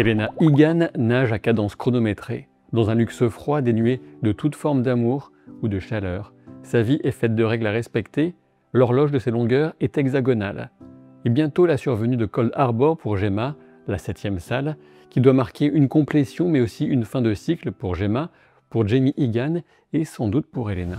Elena Egan nage à cadence chronométrée, dans un luxe froid dénué de toute forme d'amour ou de chaleur. Sa vie est faite de règles à respecter, l'horloge de ses longueurs est hexagonale. Et bientôt la survenue de Cold Harbor pour Gemma, la 7e salle, qui doit marquer une complétion mais aussi une fin de cycle pour Gemma, pour Jamie Egan et sans doute pour Elena.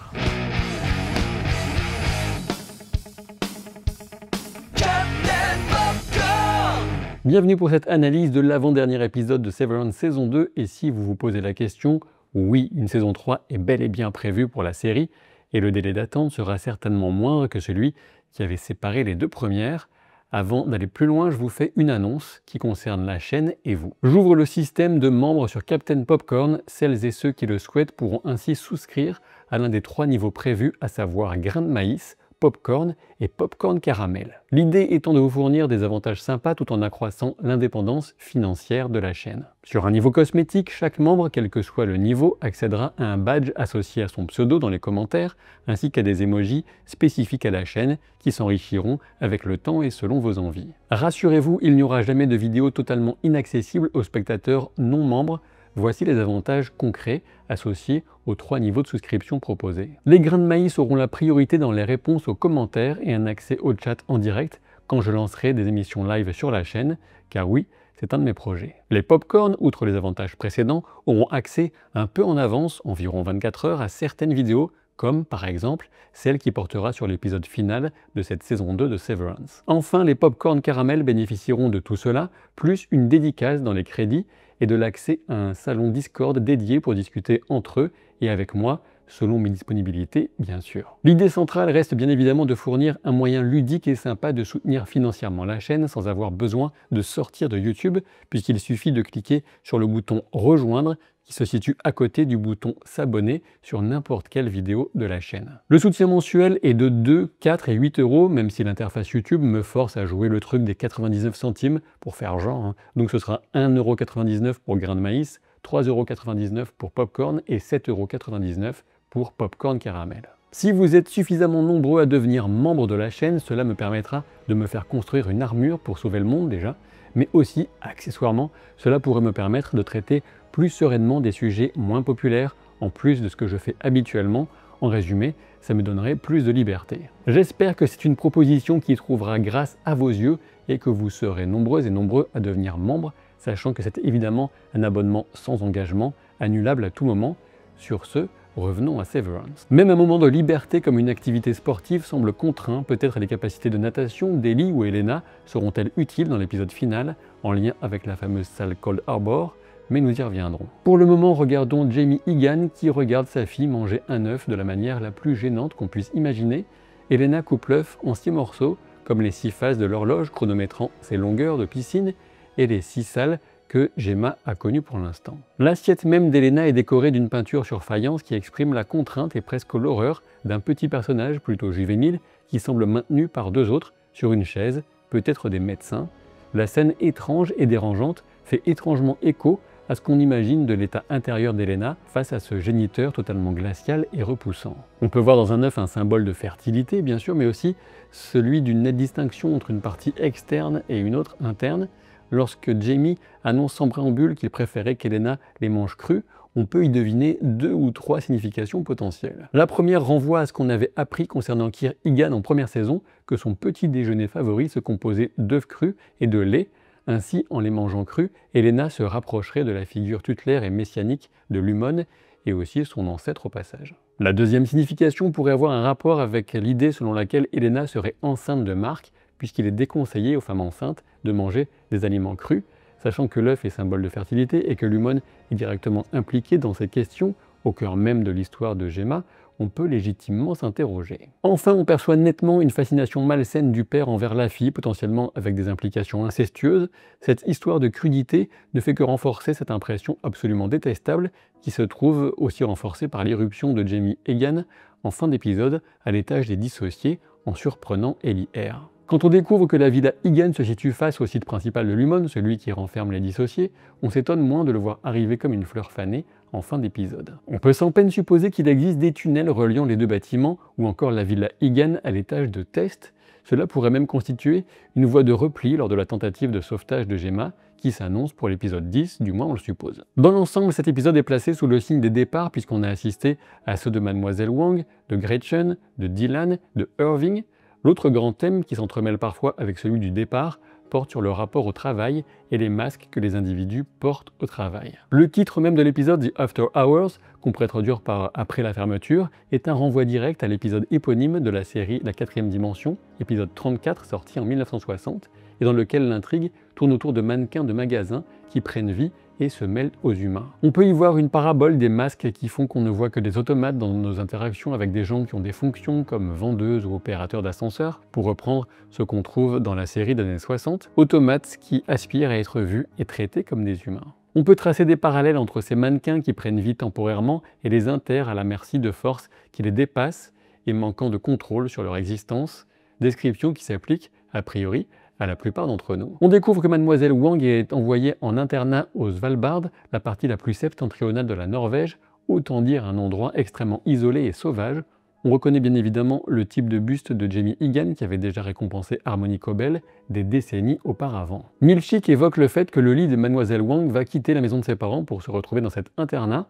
Bienvenue pour cette analyse de l'avant-dernier épisode de Severance saison 2 et si vous vous posez la question, oui, une saison 3 est bel et bien prévue pour la série et le délai d'attente sera certainement moindre que celui qui avait séparé les deux premières. Avant d'aller plus loin, je vous fais une annonce qui concerne la chaîne et vous. J'ouvre le système de membres sur Captain Popcorn. Celles et ceux qui le souhaitent pourront ainsi souscrire à l'un des 3 niveaux prévus, à savoir grain de maïs, popcorn et popcorn caramel. L'idée étant de vous fournir des avantages sympas tout en accroissant l'indépendance financière de la chaîne. Sur un niveau cosmétique, chaque membre, quel que soit le niveau, accédera à un badge associé à son pseudo dans les commentaires, ainsi qu'à des emojis spécifiques à la chaîne qui s'enrichiront avec le temps et selon vos envies. Rassurez-vous, il n'y aura jamais de vidéo totalement inaccessible aux spectateurs non membres. Voici les avantages concrets associés aux 3 niveaux de souscription proposés. Les grains de maïs auront la priorité dans les réponses aux commentaires et un accès au chat en direct quand je lancerai des émissions live sur la chaîne, car oui, c'est un de mes projets. Les popcorn, outre les avantages précédents, auront accès un peu en avance, environ 24 heures, à certaines vidéos, comme par exemple celle qui portera sur l'épisode final de cette saison 2 de Severance. Enfin, les popcorn caramel bénéficieront de tout cela, plus une dédicace dans les crédits et de l'accès à un salon Discord dédié pour discuter entre eux et avec moi, selon mes disponibilités bien sûr. L'idée centrale reste bien évidemment de fournir un moyen ludique et sympa de soutenir financièrement la chaîne sans avoir besoin de sortir de YouTube, puisqu'il suffit de cliquer sur le bouton rejoindre qui se situe à côté du bouton s'abonner sur n'importe quelle vidéo de la chaîne. Le soutien mensuel est de 2, 4 et 8 euros, même si l'interface YouTube me force à jouer le truc des 99 centimes pour faire genre. Donc ce sera 1,99 € pour grain de maïs, 3,99 € pour popcorn et 7,99 € pour popcorn caramel. Si vous êtes suffisamment nombreux à devenir membre de la chaîne, cela me permettra de me faire construire une armure pour sauver le monde déjà, mais aussi, accessoirement, cela pourrait me permettre de traiter plus sereinement des sujets moins populaires, en plus de ce que je fais habituellement. En résumé, ça me donnerait plus de liberté. J'espère que c'est une proposition qui trouvera grâce à vos yeux et que vous serez nombreuses et nombreux à devenir membres, sachant que c'est évidemment un abonnement sans engagement, annulable à tout moment. Sur ce, revenons à Severance. Même un moment de liberté comme une activité sportive semble contraint, peut-être les capacités de natation d'Ellie ou Elena seront-elles utiles dans l'épisode final, en lien avec la fameuse salle Cold Harbor, mais nous y reviendrons. Pour le moment, regardons Jamie Egan qui regarde sa fille manger un œuf de la manière la plus gênante qu'on puisse imaginer. Elena coupe l'œuf en 6 morceaux, comme les 6 phases de l'horloge chronométrant ses longueurs de piscine et les 6 salles que Gemma a connues pour l'instant. L'assiette même d'Elena est décorée d'une peinture sur faïence qui exprime la contrainte et presque l'horreur d'un petit personnage plutôt juvénile qui semble maintenu par 2 autres sur une chaise, peut-être des médecins. La scène étrange et dérangeante fait étrangement écho à ce qu'on imagine de l'état intérieur d'Elena face à ce géniteur totalement glacial et repoussant. On peut voir dans un œuf un symbole de fertilité bien sûr, mais aussi celui d'une nette distinction entre une partie externe et une autre interne. Lorsque Jamie annonce sans préambule qu'il préférait qu'Elena les mange crus, on peut y deviner 2 ou 3 significations potentielles. La première renvoie à ce qu'on avait appris concernant Kier Egan en première saison, que son petit déjeuner favori se composait d'œufs crus et de lait. Ainsi, en les mangeant crus, Elena se rapprocherait de la figure tutélaire et messianique de Lumon et aussi son ancêtre au passage. La deuxième signification pourrait avoir un rapport avec l'idée selon laquelle Elena serait enceinte de Mark, puisqu'il est déconseillé aux femmes enceintes de manger des aliments crus, sachant que l'œuf est symbole de fertilité et que Lumon est directement impliqué dans ces questions, au cœur même de l'histoire de Gemma, on peut légitimement s'interroger. Enfin, on perçoit nettement une fascination malsaine du père envers la fille, potentiellement avec des implications incestueuses. Cette histoire de crudité ne fait que renforcer cette impression absolument détestable, qui se trouve aussi renforcée par l'irruption de Jamie Egan en fin d'épisode à l'étage des dissociés, en surprenant Ellie R. Quand on découvre que la villa Egan se situe face au site principal de Lumon, celui qui renferme les dissociés, on s'étonne moins de le voir arriver comme une fleur fanée en fin d'épisode. On peut sans peine supposer qu'il existe des tunnels reliant les 2 bâtiments, ou encore la villa Egan à l'étage de test. Cela pourrait même constituer une voie de repli lors de la tentative de sauvetage de Gemma, qui s'annonce pour l'épisode 10, du moins on le suppose. Dans l'ensemble, cet épisode est placé sous le signe des départs puisqu'on a assisté à ceux de Mademoiselle Wang, de Gretchen, de Dylan, de Irving. L'autre grand thème qui s'entremêle parfois avec celui du départ porte sur le rapport au travail et les masques que les individus portent au travail. Le titre même de l'épisode, The After Hours, qu'on pourrait traduire par Après la fermeture, est un renvoi direct à l'épisode éponyme de la série La 4e dimension, épisode 34 sorti en 1960, et dans lequel l'intrigue tourne autour de mannequins de magasins qui prennent vie et se mêlent aux humains. On peut y voir une parabole des masques qui font qu'on ne voit que des automates dans nos interactions avec des gens qui ont des fonctions comme vendeuses ou opérateurs d'ascenseur, pour reprendre ce qu'on trouve dans la série des années 60, automates qui aspirent à être vus et traités comme des humains. On peut tracer des parallèles entre ces mannequins qui prennent vie temporairement et les inters à la merci de forces qui les dépassent et manquant de contrôle sur leur existence, description qui s'applique, a priori, à la plupart d'entre nous. On découvre que Mademoiselle Wang est envoyée en internat au Svalbard, la partie la plus septentrionale de la Norvège, autant dire un endroit extrêmement isolé et sauvage. On reconnaît bien évidemment le type de buste de Jamie Egan qui avait déjà récompensé Harmony Cobbell des décennies auparavant. Milchick évoque le fait que le lit de Mademoiselle Wang va quitter la maison de ses parents pour se retrouver dans cet internat,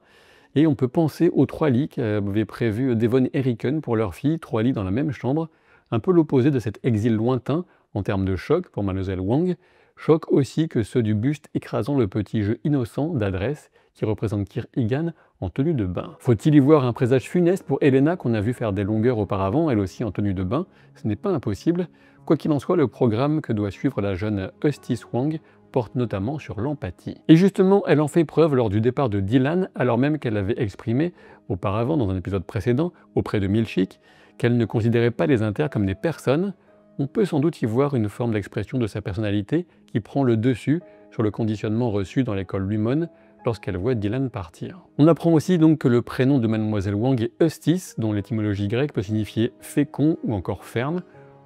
et on peut penser aux 3 lits qu'avaient prévu Devon et Eriken pour leur fille, 3 lits dans la même chambre, un peu l'opposé de cet exil lointain en termes de choc pour Mademoiselle Wang, choc aussi que ceux du buste écrasant le petit jeu innocent d'adresse qui représente Kirk Egan en tenue de bain. Faut-il y voir un présage funeste pour Elena qu'on a vu faire des longueurs auparavant, elle aussi en tenue de bain? Ce n'est pas impossible. Quoi qu'il en soit, le programme que doit suivre la jeune Eustace Wang porte notamment sur l'empathie. Et justement, elle en fait preuve lors du départ de Dylan, alors même qu'elle avait exprimé auparavant, dans un épisode précédent, auprès de Milchick, qu'elle ne considérait pas les inters comme des personnes. On peut sans doute y voir une forme d'expression de sa personnalité qui prend le dessus sur le conditionnement reçu dans l'école Lumon lorsqu'elle voit Dylan partir. On apprend aussi donc que le prénom de Mademoiselle Wang est Eustace, dont l'étymologie grecque peut signifier fécond ou encore ferme.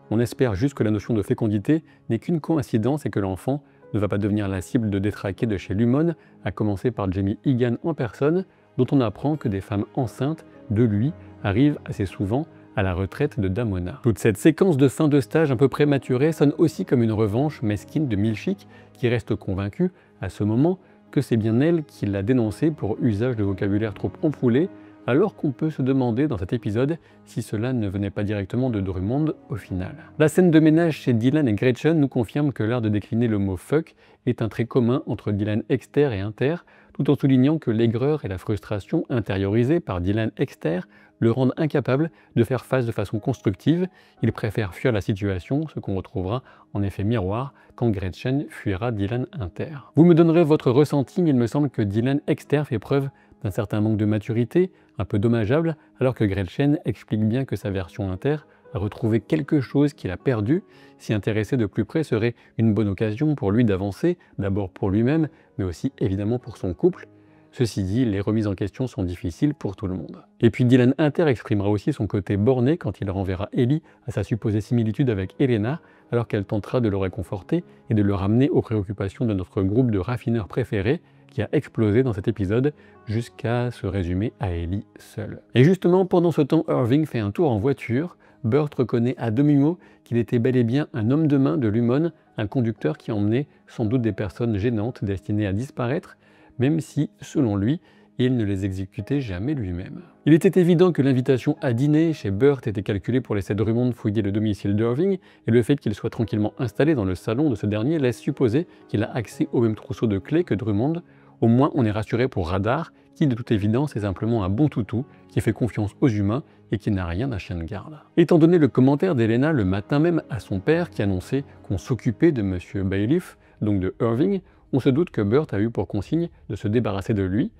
On espère juste que la notion de fécondité n'est qu'une coïncidence et que l'enfant ne va pas devenir la cible de détraqués de chez Lumon, à commencer par Jamie Egan en personne, dont on apprend que des femmes enceintes de lui arrivent assez souvent à la retraite de Damona. Toute cette séquence de fin de stage un peu prématurée sonne aussi comme une revanche mesquine de Milchick, qui reste convaincu, à ce moment, que c'est bien elle qui l'a dénoncé pour usage de vocabulaire trop ampoulé, alors qu'on peut se demander dans cet épisode si cela ne venait pas directement de Drummond au final. La scène de ménage chez Dylan et Gretchen nous confirme que l'art de décliner le mot « fuck » est un trait commun entre Dylan exter et inter, tout en soulignant que l'aigreur et la frustration intériorisée par Dylan exter le rendent incapable de faire face de façon constructive. Il préfère fuir la situation, ce qu'on retrouvera en effet miroir quand Gretchen fuira Dylan inter. Vous me donnerez votre ressenti, mais il me semble que Dylan exter fait preuve d'un certain manque de maturité, un peu dommageable, alors que Gretchen explique bien que sa version inter a retrouvé quelque chose qu'il a perdu. S'y intéresser de plus près serait une bonne occasion pour lui d'avancer, d'abord pour lui-même, mais aussi évidemment pour son couple. Ceci dit, les remises en question sont difficiles pour tout le monde. Et puis Dylan inter exprimera aussi son côté borné quand il renverra Ellie à sa supposée similitude avec Elena, alors qu'elle tentera de le réconforter et de le ramener aux préoccupations de notre groupe de raffineurs préférés, qui a explosé dans cet épisode jusqu'à se résumer à Ellie seule. Et justement, pendant ce temps, Irving fait un tour en voiture. Burt reconnaît à demi-mot qu'il était bel et bien un homme de main de Lumon, un conducteur qui emmenait sans doute des personnes gênantes destinées à disparaître, même si, selon lui, il ne les exécutait jamais lui-même. Il était évident que l'invitation à dîner chez Burt était calculée pour laisser Drummond fouiller le domicile d'Irving, et le fait qu'il soit tranquillement installé dans le salon de ce dernier laisse supposer qu'il a accès au même trousseau de clés que Drummond. Au moins, on est rassuré pour Radar, qui de toute évidence est simplement un bon toutou, qui fait confiance aux humains et qui n'a rien d'un chien de garde. Étant donné le commentaire d'Elena le matin même à son père qui annonçait qu'on s'occupait de Monsieur Bailiff, donc de Irving, on se doute que Burt a eu pour consigne de se débarrasser de lui.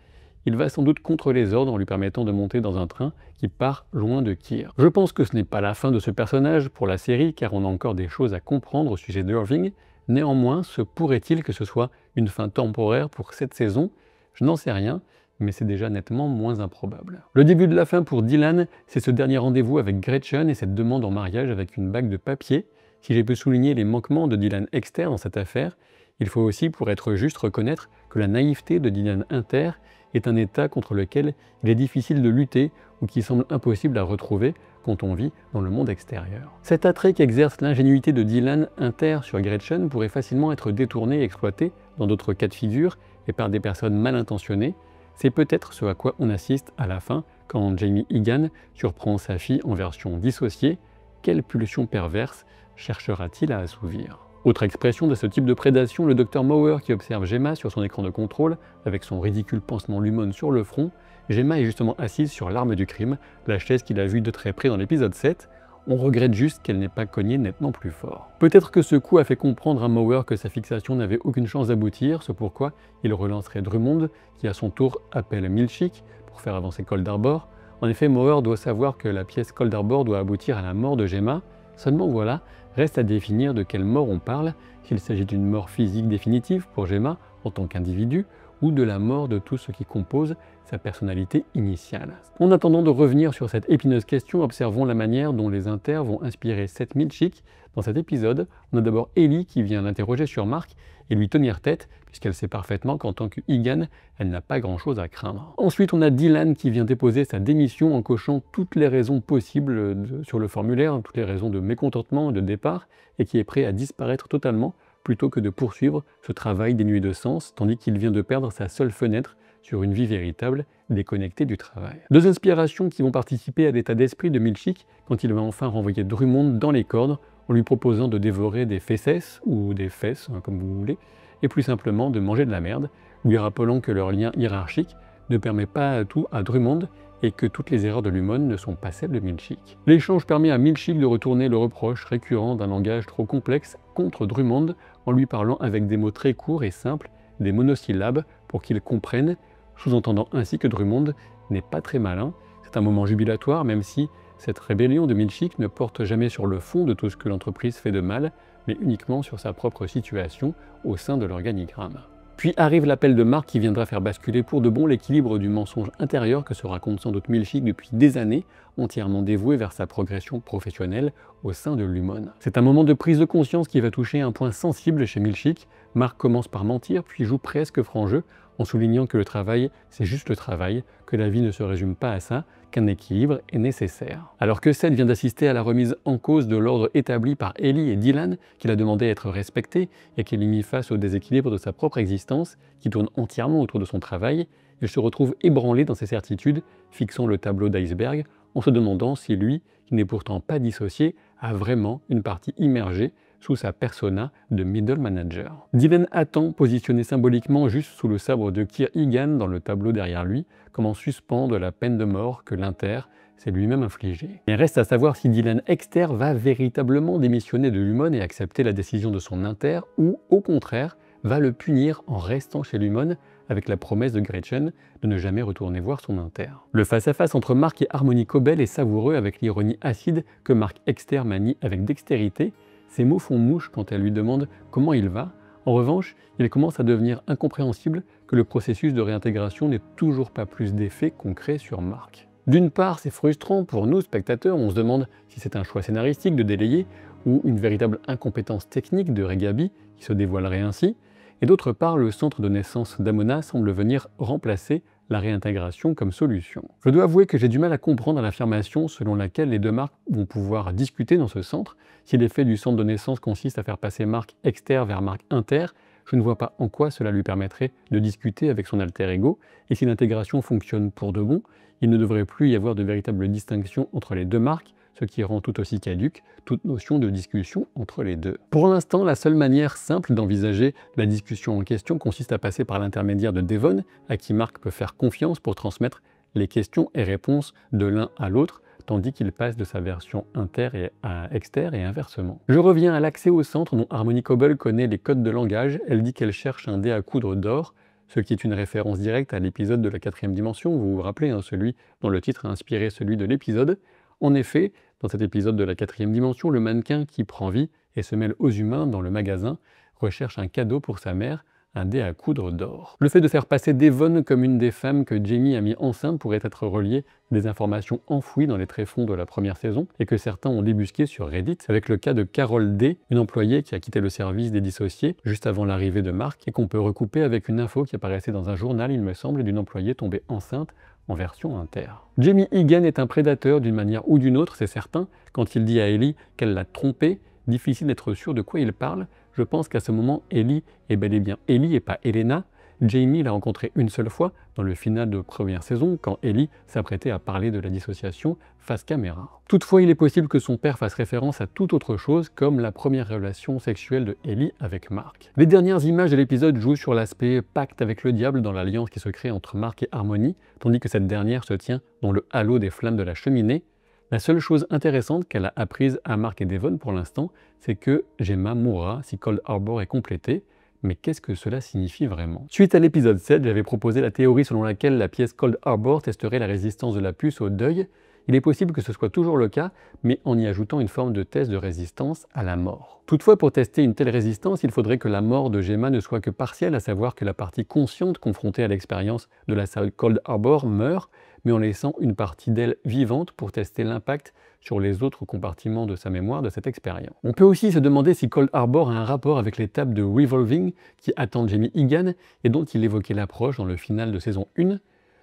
Il va sans doute contre les ordres en lui permettant de monter dans un train qui part loin de Keir. Je pense que ce n'est pas la fin de ce personnage pour la série car on a encore des choses à comprendre au sujet d'Irving. Néanmoins, se pourrait-il que ce soit une fin temporaire pour cette saison? Je n'en sais rien, mais c'est déjà nettement moins improbable. Le début de la fin pour Dylan, c'est ce dernier rendez-vous avec Gretchen et cette demande en mariage avec une bague de papier. Si j'ai pu souligner les manquements de Dylan exter dans cette affaire, il faut aussi, pour être juste, reconnaître que la naïveté de Dylan inter est un état contre lequel il est difficile de lutter ou qui semble impossible à retrouver quand on vit dans le monde extérieur. Cet attrait qu'exerce l'ingénuité de Dylan inter sur Gretchen pourrait facilement être détourné et exploité dans d'autres cas de figure et par des personnes mal intentionnées, c'est peut-être ce à quoi on assiste à la fin quand Jamie Egan surprend sa fille en version dissociée. Quelle pulsion perverse cherchera-t-il à assouvir? Autre expression de ce type de prédation, le docteur Mower qui observe Gemma sur son écran de contrôle avec son ridicule pansement Lumon sur le front. Gemma est justement assise sur l'arme du crime, la chaise qu'il a vue de très près dans l'épisode 7. On regrette juste qu'elle n'ait pas cogné nettement plus fort. Peut-être que ce coup a fait comprendre à Mower que sa fixation n'avait aucune chance d'aboutir, c'est pourquoi il relancerait Drummond, qui à son tour appelle Milchick pour faire avancer Cold Harbor. En effet, Mower doit savoir que la pièce Cold Harbor doit aboutir à la mort de Gemma. Seulement voilà, reste à définir de quelle mort on parle, s'il s'agit d'une mort physique définitive pour Gemma en tant qu'individu, ou de la mort de tout ce qui compose sa personnalité initiale. En attendant de revenir sur cette épineuse question, observons la manière dont les inters vont inspirer Seth Milchick. Dans cet épisode, on a d'abord Ellie qui vient l'interroger sur Mark et lui tenir tête, puisqu'elle sait parfaitement qu'en tant que Egan, elle n'a pas grand-chose à craindre. Ensuite, on a Dylan qui vient déposer sa démission en cochant toutes les raisons possibles sur le formulaire, toutes les raisons de mécontentement et de départ, et qui est prêt à disparaître totalement plutôt que de poursuivre ce travail dénué de sens, tandis qu'il vient de perdre sa seule fenêtre sur une vie véritable, déconnectée du travail. Deux inspirations qui vont participer à l'état d'esprit de Milchick quand il va enfin renvoyer Drummond dans les cordes en lui proposant de dévorer des fesses, ou des fesses, comme vous voulez, et plus simplement de manger de la merde, lui rappelant que leur lien hiérarchique ne permet pas tout à Drummond et que toutes les erreurs de Lumon ne sont pas celles de Milchick. L'échange permet à Milchick de retourner le reproche récurrent d'un langage trop complexe contre Drummond en lui parlant avec des mots très courts et simples, des monosyllabes, pour qu'il comprenne, sous-entendant ainsi que Drummond n'est pas très malin. C'est un moment jubilatoire, même si cette rébellion de Milchick ne porte jamais sur le fond de tout ce que l'entreprise fait de mal, mais uniquement sur sa propre situation au sein de l'organigramme. Puis arrive l'appel de Mark qui viendra faire basculer pour de bon l'équilibre du mensonge intérieur que se raconte sans doute Milchick depuis des années, entièrement dévoué vers sa progression professionnelle au sein de Lumon. C'est un moment de prise de conscience qui va toucher un point sensible chez Milchick. Mark commence par mentir, puis joue presque franc jeu, en soulignant que le travail, c'est juste le travail, que la vie ne se résume pas à ça, qu'un équilibre est nécessaire. Alors que Seth vient d'assister à la remise en cause de l'ordre établi par Ellie et Dylan, qu'il a demandé à être respecté et qu'il est mis face au déséquilibre de sa propre existence, qui tourne entièrement autour de son travail, il se retrouve ébranlé dans ses certitudes, fixant le tableau d'iceberg, en se demandant si lui, qui n'est pourtant pas dissocié, a vraiment une partie immergée sous sa persona de middle manager. Dylan attend, positionné symboliquement juste sous le sabre de Kier Egan dans le tableau derrière lui, comme en suspens de la peine de mort que l'Inter s'est lui-même infligée. Il reste à savoir si Dylan Exter va véritablement démissionner de Lumon et accepter la décision de son Inter, ou au contraire, va le punir en restant chez Lumon avec la promesse de Gretchen de ne jamais retourner voir son Inter. Le face-à-face entre Mark et Harmony Cobbell est savoureux avec l'ironie acide que Mark Exter manie avec dextérité. Ses mots font mouche quand elle lui demande comment il va. En revanche, il commence à devenir incompréhensible que le processus de réintégration n'ait toujours pas plus d'effet concret sur Mark. D'une part, c'est frustrant pour nous, spectateurs, on se demande si c'est un choix scénaristique de délayer ou une véritable incompétence technique de Regaby qui se dévoilerait ainsi. Et d'autre part, le centre de naissance d'Amona semble venir remplacer la réintégration comme solution. Je dois avouer que j'ai du mal à comprendre l'affirmation selon laquelle les deux marques vont pouvoir discuter dans ce centre. Si l'effet du centre de naissance consiste à faire passer Mark Exter vers Mark Inter, je ne vois pas en quoi cela lui permettrait de discuter avec son alter ego, et si l'intégration fonctionne pour de bon, il ne devrait plus y avoir de véritable distinction entre les deux marques, ce qui rend tout aussi caduque toute notion de discussion entre les deux. Pour l'instant, la seule manière simple d'envisager la discussion en question consiste à passer par l'intermédiaire de Devon, à qui Mark peut faire confiance pour transmettre les questions et réponses de l'un à l'autre, tandis qu'il passe de sa version inter à exter et inversement. Je reviens à l'accès au centre dont Harmony Cobbell connaît les codes de langage. Elle dit qu'elle cherche un dé à coudre d'or, ce qui est une référence directe à l'épisode de la 4e dimension, vous vous rappelez, celui dont le titre a inspiré celui de l'épisode. En effet, dans cet épisode de la 4e dimension, le mannequin qui prend vie et se mêle aux humains dans le magasin recherche un cadeau pour sa mère, un dé à coudre d'or. Le fait de faire passer Devon comme une des femmes que Jamie a mis enceinte pourrait être relié à des informations enfouies dans les tréfonds de la première saison et que certains ont débusqué sur Reddit, avec le cas de Carol D, une employée qui a quitté le service des dissociés juste avant l'arrivée de Mark et qu'on peut recouper avec une info qui apparaissait dans un journal, il me semble, d'une employée tombée enceinte en version inter. Jamie Egan est un prédateur d'une manière ou d'une autre, c'est certain. Quand il dit à Ellie qu'elle l'a trompé, difficile d'être sûr de quoi il parle. je pense qu'à ce moment, Ellie est bel et bien Ellie et pas Elena. Jamie l'a rencontrée une seule fois, dans le final de première saison, quand Ellie s'apprêtait à parler de la dissociation face caméra. Toutefois, il est possible que son père fasse référence à toute autre chose, comme la première relation sexuelle de Ellie avec Mark. Les dernières images de l'épisode jouent sur l'aspect pacte avec le diable dans l'alliance qui se crée entre Mark et Harmony, tandis que cette dernière se tient dans le halo des flammes de la cheminée. La seule chose intéressante qu'elle a apprise à Mark et Devon pour l'instant, c'est que Gemma mourra si Cold Harbor est complété. Mais qu'est-ce que cela signifie vraiment? Suite à l'épisode 7, j'avais proposé la théorie selon laquelle la pièce Cold Harbor testerait la résistance de la puce au deuil. Il est possible que ce soit toujours le cas, mais en y ajoutant une forme de test de résistance à la mort. Toutefois, pour tester une telle résistance, il faudrait que la mort de Gemma ne soit que partielle, à savoir que la partie consciente confrontée à l'expérience de la salle Cold Harbor meurt, mais en laissant une partie d'elle vivante pour tester l'impact sur les autres compartiments de sa mémoire de cette expérience. On peut aussi se demander si Cold Harbor a un rapport avec les tables de Revolving qui attendent Jamie Egan et dont il évoquait l'approche dans le final de saison 1.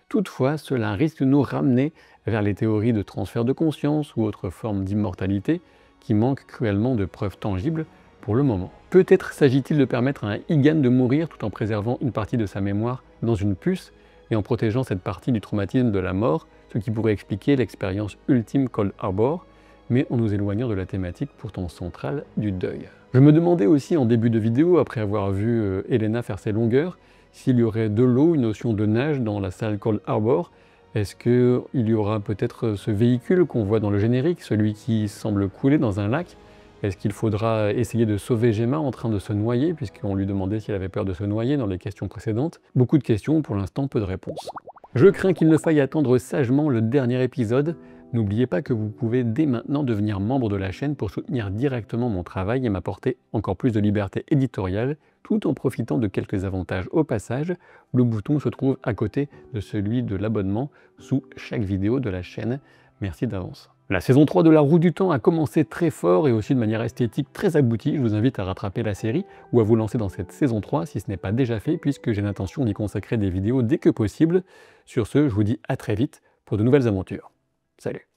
Toutefois, cela risque de nous ramener vers les théories de transfert de conscience ou autres formes d'immortalité qui manquent cruellement de preuves tangibles pour le moment. Peut-être s'agit-il de permettre à un Egan de mourir tout en préservant une partie de sa mémoire dans une puce et en protégeant cette partie du traumatisme de la mort, ce qui pourrait expliquer l'expérience ultime Cold Harbor, mais en nous éloignant de la thématique pourtant centrale du deuil. Je me demandais aussi en début de vidéo, après avoir vu Elena faire ses longueurs, s'il y aurait de l'eau, une notion de nage dans la salle Cold Harbor. Est-ce qu'il y aura peut-être ce véhicule qu'on voit dans le générique, celui qui semble couler dans un lac? Est-ce qu'il faudra essayer de sauver Gemma en train de se noyer, puisqu'on lui demandait s'il avait peur de se noyer dans les questions précédentes? Beaucoup de questions, pour l'instant peu de réponses. Je crains qu'il ne faille attendre sagement le dernier épisode. N'oubliez pas que vous pouvez dès maintenant devenir membre de la chaîne pour soutenir directement mon travail et m'apporter encore plus de liberté éditoriale, tout en profitant de quelques avantages au passage. Le bouton se trouve à côté de celui de l'abonnement sous chaque vidéo de la chaîne. Merci d'avance. La saison 3 de La Roue du Temps a commencé très fort et aussi de manière esthétique très aboutie. Je vous invite à rattraper la série ou à vous lancer dans cette saison 3 si ce n'est pas déjà fait, puisque j'ai l'intention d'y consacrer des vidéos dès que possible. Sur ce, je vous dis à très vite pour de nouvelles aventures. Salut!